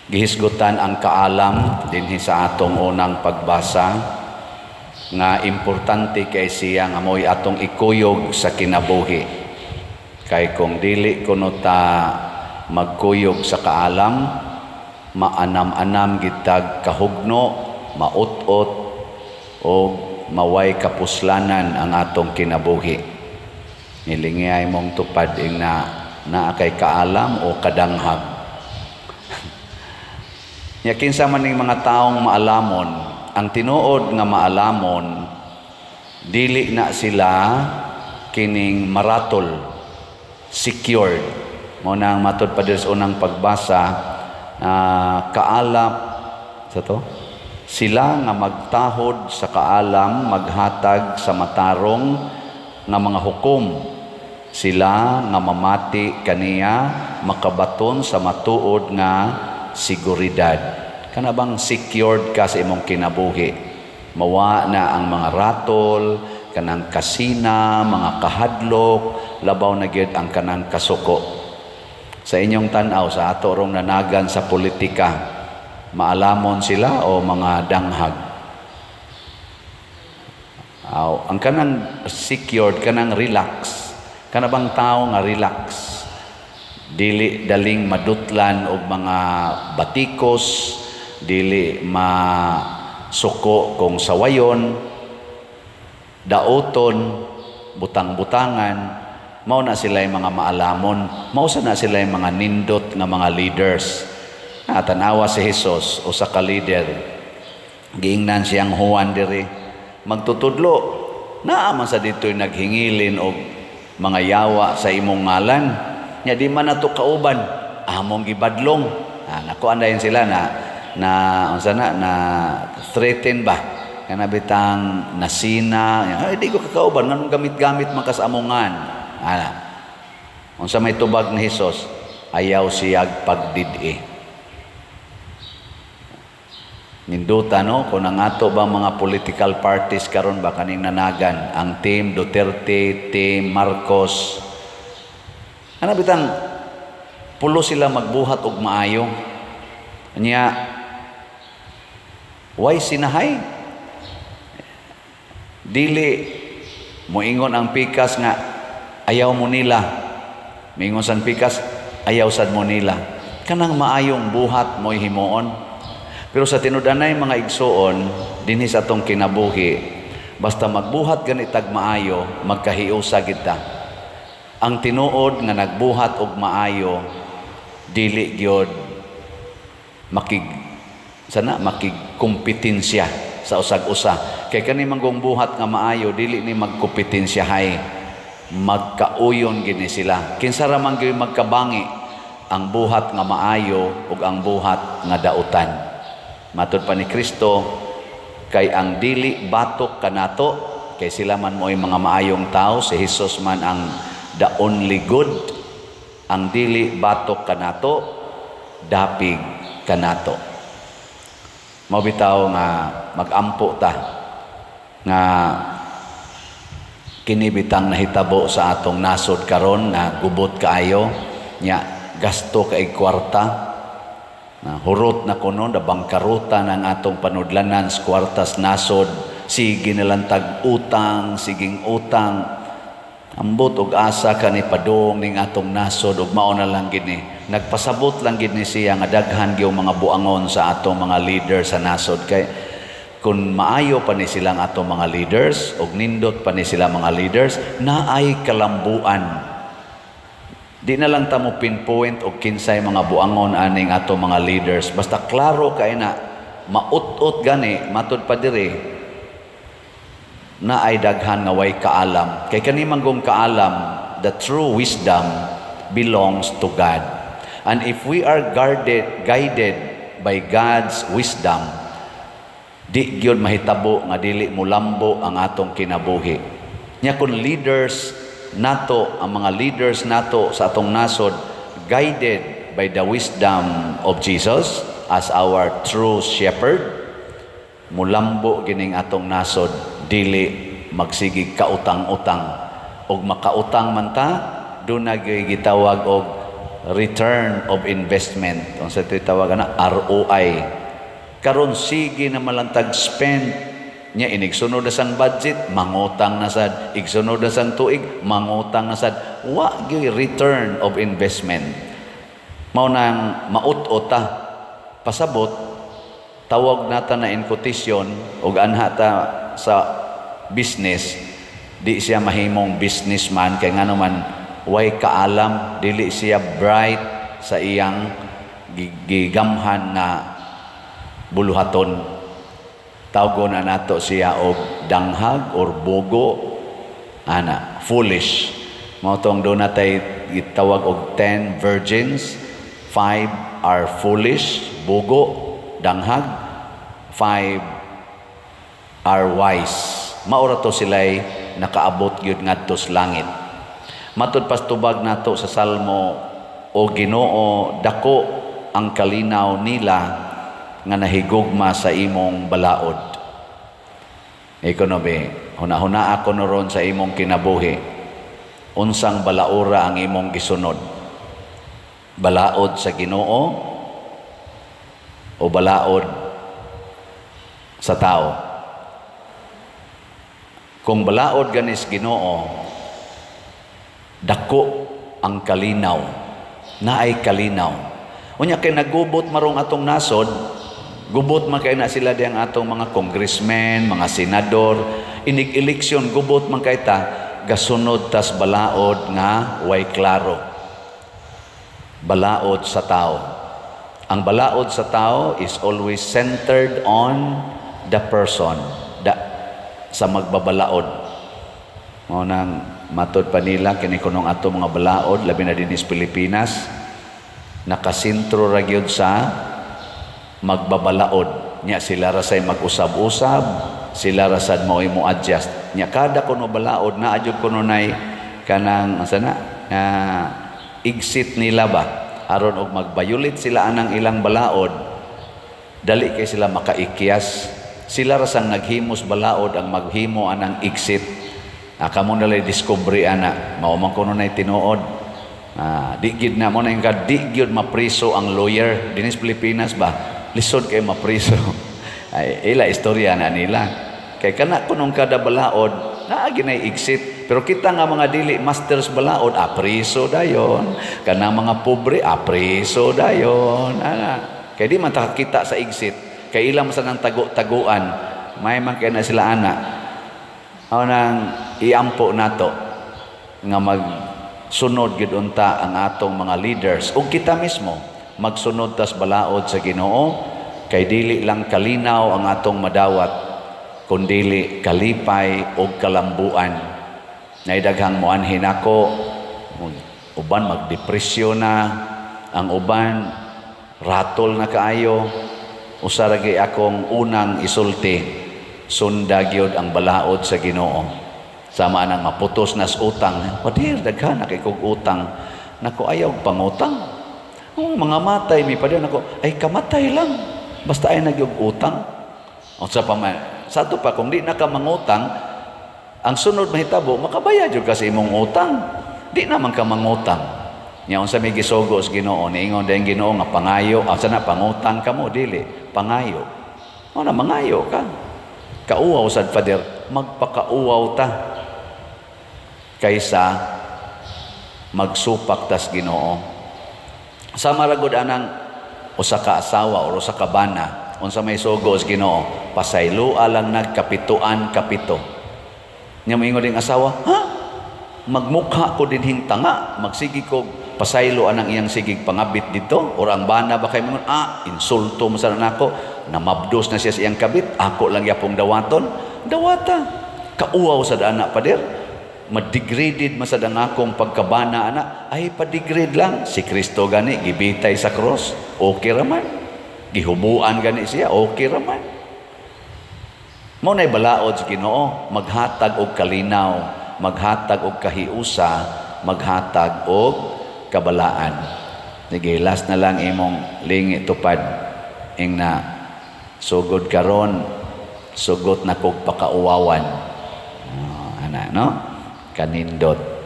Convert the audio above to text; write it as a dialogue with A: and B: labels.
A: Gihisgutan ang kaalam dinhi sa atong unang pagbasa nga importante kay siya nga mo'y atong ikuyog sa kinabuhi. Kay kung dili kuno ta magkuyog sa kaalam, maanam-anam gitag kahugno, maut-ot o maway kapuslanan ang atong kinabuhi. Nilingay mong tupad ing na kay kaalam o kadanghag. Nya kinsa man ning mga taong maalamon, ang tinuod nga maalamon dili na sila kining maratol, secured. Mo nang matud pa sa unang pagbasa, kaalap sa to. Sila nga magtahod sa kaalam, maghatag sa matarong nga mga hukom. Sila nga mamati kaniya, makabaton sa matuod nga seguridad. Kana bang secured ka sa imong kinabuhi? Mawa na ang mga ratol, kanang kasina, mga kahadlok, labaw na gyud ang kanang kasuko. Sa inyong tan-aw sa ato rong nanagan sa politika, maalamon sila o mga danghag? Ang kanang secured, kanang relax. Kana bang tao nga relax? Dili daling madutlan og mga batikos, dili masuko kung sawayon, daoton, butang-butangan. Mao na sila yung mga maalamon, mao na sila yung mga nindot nga mga leaders. Tanawa si Jesus o sa ka-leader, giingnan siyang Juan diri, magtutudlo, naaman sa dito'y naghingilin og mga yawa sa imong ngalan. Nya di man nato kauban, among gibadlong. Nakuan dayon sila na threaten ba? Kana bitang nasina, ay di ko kakauban nganong gamit-gamit man kas amongan. Unsa may tubag ni Hesus, ayaw siyag pagdid-i. Ninduta no kung ang ato ba mga political parties karon ba kaning nanagan, ang team Duterte, team Marcos, ano bitang pulo sila magbuhat og maayo. Nya why sinahay? Dili moingon ang pikas nga ayaw mo nila. Moingon sang pikas ayaw sad mo nila. Kanang maayong buhat mo'y himuon. Pero sa tinud-anay mga igsuon dinhi sa atong kinabuhi, basta magbuhat ganitag maayo, magkahiusa kita. Ang tinuod nga nagbuhat og maayo dili gyud makigkompetensya sa usag-usa. Kay kani manggong buhat nga maayo dili ni magkompetensyahay, magkauyon gini sila. Kinsa ra man gyud magkabangi ang buhat nga maayo ug ang buhat nga dautan. Matud pa ni Kristo, kay ang dili batok kanato, kay sila man mo'y mga maayong tao, si Jesus man ang the only good. Ang dili batok kanato, dapig kanato. Mabitaw nga magampo ta nga kinibitang nahitabo sa atong nasod karon nga gubot kaayo nya gasto kay kwarta. Hurot na kuno na bangkaruta ng atong panudlanan sa kwartas nasod, sige nalantag utang, siging utang. Ambot og asa kani padung ning atong nasod ug mao na lang gini. Nagpasabot lang gid ni siya nga daghan gyud mga buangon sa atong mga leaders sa nasod, kay kun maayo pa ni silang atong mga leaders ug nindot pa ni sila mga leaders, naay kalambuan. Di na lang ta mo pinpoint og kinsay mga buangon aning atong mga leaders, basta klaro kay na maut-ut gani matud pa diri na ay daghan nga way kaalam. Kay kani manggong kaalam, the true wisdom belongs to God. And if we are guided by God's wisdom, di gyud mahitabo nga dili mulambo ang atong kinabuhi. Nya kun leaders nato, ang mga leaders nato sa atong nasod, guided by the wisdom of Jesus as our true shepherd, mulambo gining atong nasod, dili magsigig kautang-utang. Og makautang man ta, doon gitawag og return of investment. Kung sa tawag na ROI. Karon sige na malantag spend nya inigsunod na sang budget, mangutang na sad. Igsunod na sang tuig, mangutang na sad. Wa gyud return of investment. Mao nang maut-ota pasabot tawag nata na in quotation ug anha ta sa business, di siya mahimong businessman kay ngano man way kaalam, dili siya bright sa iyang gigamhan na buluhaton. Tawgon na nato siya og danghag or bogo, foolish. Mao tong do natay gitawag og 10 virgins, 5 are foolish, bogo, danghag, 5 are wise. Maura to sila'y nakaabot gyud ngadto sa langit. Matud pastubag nato sa Salmo, o Ginoo, dako ang kalinaw nila nga nahigugma sa imong balaod. Ekonomi, huna-huna ako noron sa imong kinabuhi. Unsang balaura ang imong gisunod? Balaod sa Ginoo o balaod sa tao? Kung balaod ganis Ginoo, dako ang kalinaw, naay kalinaw. Unya kay nagubot marong atong nasod, gubot man kay na sila diyang atong mga congressmen, mga senador, inig-eleksyon, gubot man kay ta, gasunod tas balaod nga way klaro. Balaod sa tao. Ang balaod sa tao is always centered on the person, sa magbabalaod. Mao nang matod pa nila kini kunong ato mga balaod labi na dinis Pilipinas, nakasentro ra gyud sa magbabalaod. Nya sila rasay mag-usab-usab, sila rasad mo adjust. Nya kada kuno balaod na adjud kuno nay kanang asana exit nila ba aron og magbayulit sila anang ilang balaod, dali kay sila makaikyas. Sila rasang naghimos balaod ang maghimo anang exit. Kamo nalay discovery ana mao man kuno nay tinuod. Di gid na mo na yung di gid mapriso ang lawyer dinis Pilipinas ba, lisod kay mapriso. Ay ila istorya na nila kay kana kunong kada balaod naa ginay exit, pero kita nga mga dili masters balaod priso dayon, kana mga pobre priso dayon kay di man ta kita sa exit kay ilang sa nang tago-taguan may man kay na sila ana aw nang iampo nato nga magsunod gid unta ang atong mga leaders ug kita mismo magsunod tas balaod sa Ginoo, kay dili lang kalinaw ang atong madawat kundili kalipay ug kalambuan. Naidaghang moanhin ako, uban magdepresyon na, ang uban ratol na kaayo. Usa ra gyud akong unang isulti, sunda gyud ang balaod sa Ginoo. Sama nang maputos nas utang, padir daghan na kay kog utang, nako ayaw pangutang. Mga matay mi padir nako, ay kamatay lang basta ay nagyog utang. Unsa pa man sato pa kung di na ka mangutang, ang sunod mahitabo makabayad jud ka sa imong utang. Di naman ka mangutang. Nya unsa may gisugo sa Ginoo, niingon dayang Ginoo nga pangayo, asa na pangutang ka mo dili, pangayo. Na mangayo ka. Kauaw sad pader, magpakauaw ta kaysa magsupak tas Ginoo. Sa maragod anang usa ka asawa o usa ka bana, unsa may sugo sa Ginoo, pasayloa lang nagkapituan kapito. Nya moingon ding asawa, magmukha ko dinhing tanga, magsigi ko pasaylo anang iyang sigig pangabit dito, or ang bana ba kay mo insulto mo sa nako, namabdos na siya sa iyang kabit, ako lang yapong dawaton, dawata. Kauaw sa dana pader, ma-degraded masad ang akong pagkabana ana, ay pa-degrade lang. Si Kristo gani gibitay sa cross, okay raman. Gihubuan gani siya, okay raman. Mo nay balaod sa Ginoo, maghatag og kalinaw, maghatag og kahiusa, maghatag og kabalaan. Sige, last na lang imong lingi tupad ing na sugod karon, sugot na kog pakauwawan. Ana no? Kanindot.